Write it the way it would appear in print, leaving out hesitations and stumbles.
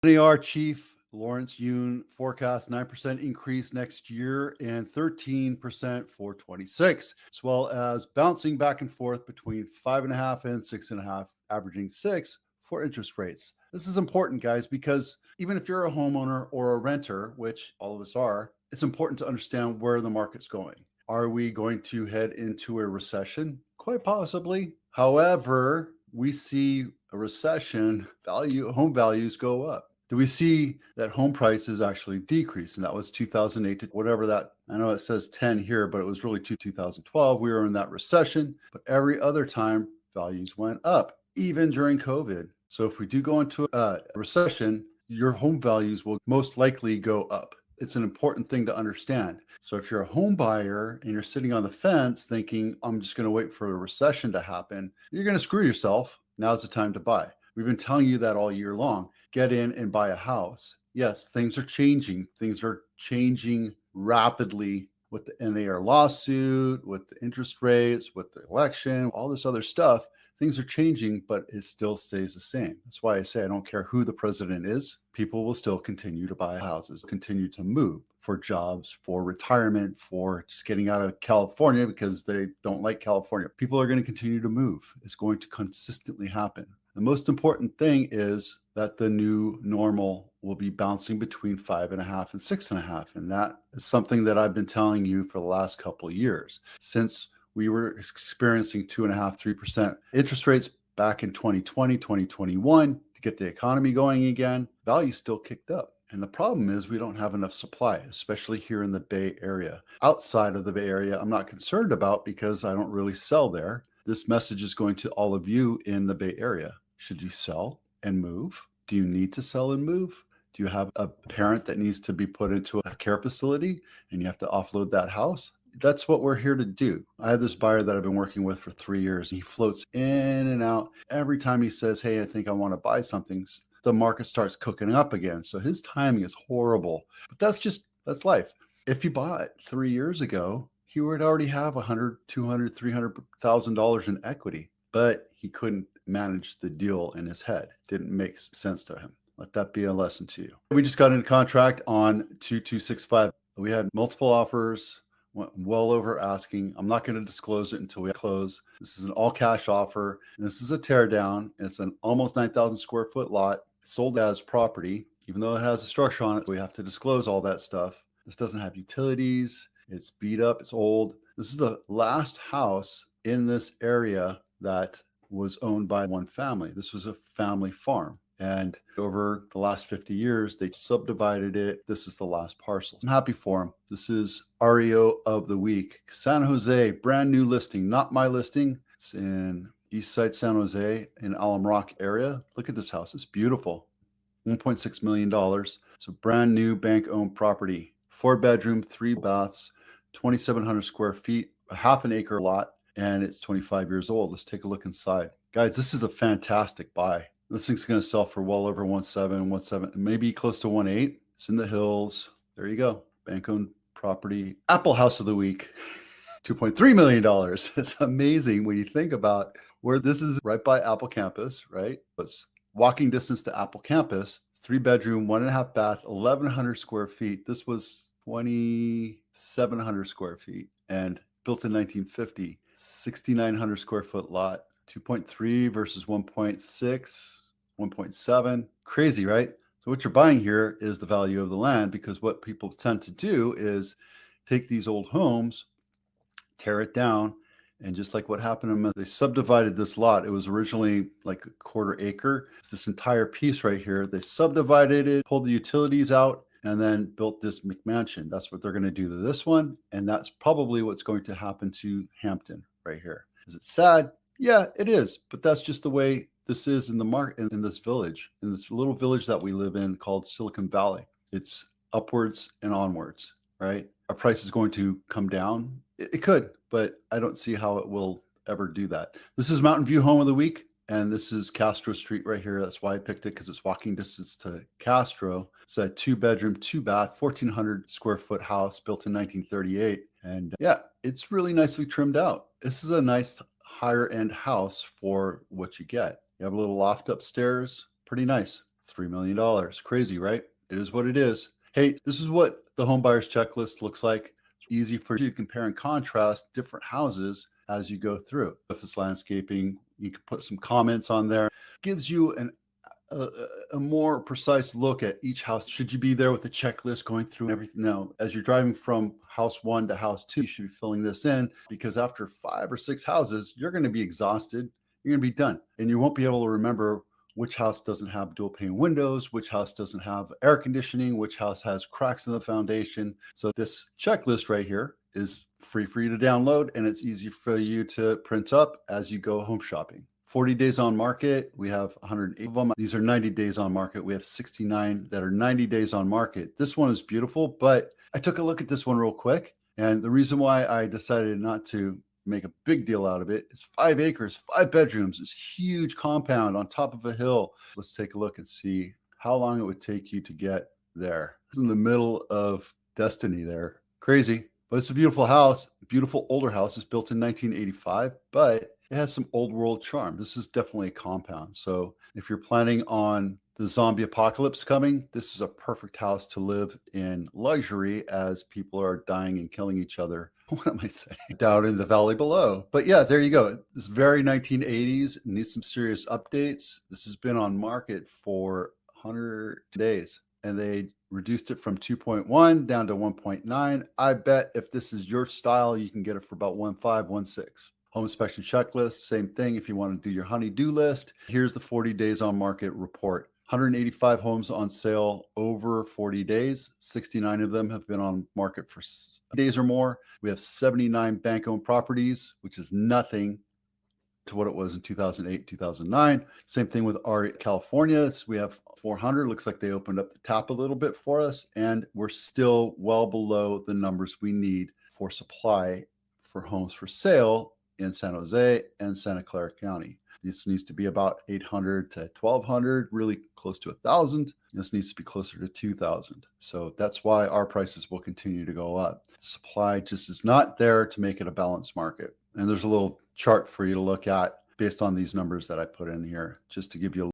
NAR Chief Lawrence Yoon forecasts 9% increase next year and 13% for 26, as well as bouncing back and forth between 5.5 and 6.5, averaging 6 for interest rates. This is important, guys, because even if you're a homeowner or a renter, which all of us are, it's important to understand where the market's going. Are we going to head into a recession? Quite possibly. However, we see a recession, home values go up. Do we see that home prices actually decrease? And that was 2008 to whatever that, I know it says 10 here, but it was really 2012. We were in that recession, but every other time values went up, even during COVID. So if we do go into a recession, your home values will most likely go up. It's an important thing to understand. So if you're a home buyer and you're sitting on the fence thinking, I'm just going to wait for a recession to happen, you're going to screw yourself. Now's the time to buy. We've been telling you that all year long. Get in and buy a house. Yes, things are changing. Things are changing rapidly with the NAR lawsuit, with the interest rates, with the election, all this other stuff. Things are changing, but it still stays the same. That's why I say I don't care who the president is. People will still continue to buy houses, continue to move for jobs, for retirement, for just getting out of California because they don't like California. People are going to continue to move. It's going to consistently happen. The most important thing is that the new normal will be bouncing between 5.5 and 6.5. And that is something that I've been telling you for the last couple of years. Since we were experiencing 2.5%, 3% interest rates back in 2020, 2021 to get the economy going again, value still kicked up. And the problem is we don't have enough supply, especially here in the Bay Area. Outside of the Bay Area, I'm not concerned about because I don't really sell there. This message is going to all of you in the Bay Area. Should you sell and move? Do you need to sell and move? Do you have a parent that needs to be put into a care facility and you have to offload that house? That's what we're here to do. I have this buyer that I've been working with for 3 years. He floats in and out. Every time he says, hey, I think I want to buy something, the market starts cooking up again. So his timing is horrible. But that's life. If you bought 3 years ago, he would already have $100,000, $200,000, $300,000 in equity, but he couldn't manage the deal in his head. It didn't make sense to him. Let that be a lesson to you. We just got into contract on 2265. We had multiple offers, went well over asking. I'm not going to disclose it until we close. This is an all cash offer. And this is a tear down. It's an almost 9,000 square foot lot sold as property. Even though it has a structure on it, we have to disclose all that stuff. This doesn't have utilities. It's beat up. It's old. This is the last house in this area that was owned by one family. This was a family farm. And over the last 50 years, they subdivided it. This is the last parcel. I'm happy for them. This is REO of the week. San Jose, brand new listing, not my listing. It's in East Side San Jose in Alum Rock area. Look at this house. It's beautiful. $1.6 million. It's a brand new bank-owned property. 4-bedroom, 3 baths, 2,700 square feet, a half an acre lot, and it's 25 years old. Let's take a look inside. Guys, this is a fantastic buy. This thing's going to sell for well over 1.7, maybe close to 1.8. It's in the hills. There you go. Bank-owned property. Apple House of the Week, $2.3 million. It's amazing when you think about where this is, right by Apple campus, right? It's walking distance to Apple campus. 3-bedroom, 1.5 bath, 1,100 square feet. This was 2,700 square feet and built in 1950. 6,900 square foot lot. 2.3 versus 1.6, 1.7. Crazy, right? So what you're buying here is the value of the land, because what people tend to do is take these old homes, tear it down, and just like what happened to them, they subdivided this lot. It was originally like a 1/4 acre. It's this entire piece right here. They subdivided it, pulled the utilities out, and then built this McMansion. That's what they're going to do to this one. And that's probably what's going to happen to Hampton right here. Is it sad? Yeah, it is. But that's just the way this is in the market, in this village, in this little village that we live in called Silicon Valley. It's upwards and onwards, right? Our price is going to come down. It could, but I don't see how it will ever do that. This is Mountain View Home of the Week, and this is Castro Street right here. That's why I picked it, because it's walking distance to Castro. It's a 2-bedroom, 2-bath, 1,400 square foot house built in 1938. And yeah, it's really nicely trimmed out. This is a nice higher end house for what you get. You have a little loft upstairs. Pretty nice. $3 million. Crazy, right? It is what it is. Hey, this is what the home buyer's checklist looks like. It's easy for you to compare and contrast different houses as you go through. If it's landscaping, you can put some comments on there. It gives you a more precise look at each house. Should you be there with the checklist going through everything? Now, as you're driving from house 1 to house 2, you should be filling this in, because after 5 or 6 houses, you're going to be exhausted. You're going to be done, and you won't be able to remember which house doesn't have dual pane windows, which house doesn't have air conditioning, which house has cracks in the foundation. So this checklist right here is free for you to download, and it's easy for you to print up as you go home shopping. 40 days on market, we have 108 of them. These are 90 days on market. We have 69 that are 90 days on market. This one is beautiful, but I took a look at this one real quick. And the reason why I decided not to make a big deal out of it, it's 5 acres, 5 bedrooms, this huge compound on top of a hill. Let's take a look and see how long it would take you to get there. It's in the middle of destiny there. Crazy, but it's a beautiful house, beautiful older house. It's built in 1985, but it has some old world charm. This is definitely a compound. So if you're planning on the zombie apocalypse coming, this is a perfect house to live in luxury as people are dying and killing each other. What am I saying? Down in the valley below. But yeah, there you go. It's very 1980s. It needs some serious updates. This has been on market for 100 days, and they reduced it from 2.1 down to 1.9. I bet if this is your style, you can get it for about 1.5, 1.6. Home inspection checklist, same thing. If you want to do your honey-do list, here's the 40 days on market report. 185 homes on sale over 40 days. 69 of them have been on market for days or more. We have 79 bank-owned properties, which is nothing to what it was in 2008, 2009. Same thing with our California. We have 400. Looks like they opened up the tap a little bit for us, and we're still well below the numbers we need for supply for homes for sale in San Jose and Santa Clara County. This needs to be about 800 to 1,200, really close to 1,000. This needs to be closer to 2,000. So that's why our prices will continue to go up. Supply just is not there to make it a balanced market. And there's a little chart for you to look at based on these numbers that I put in here, just to give you a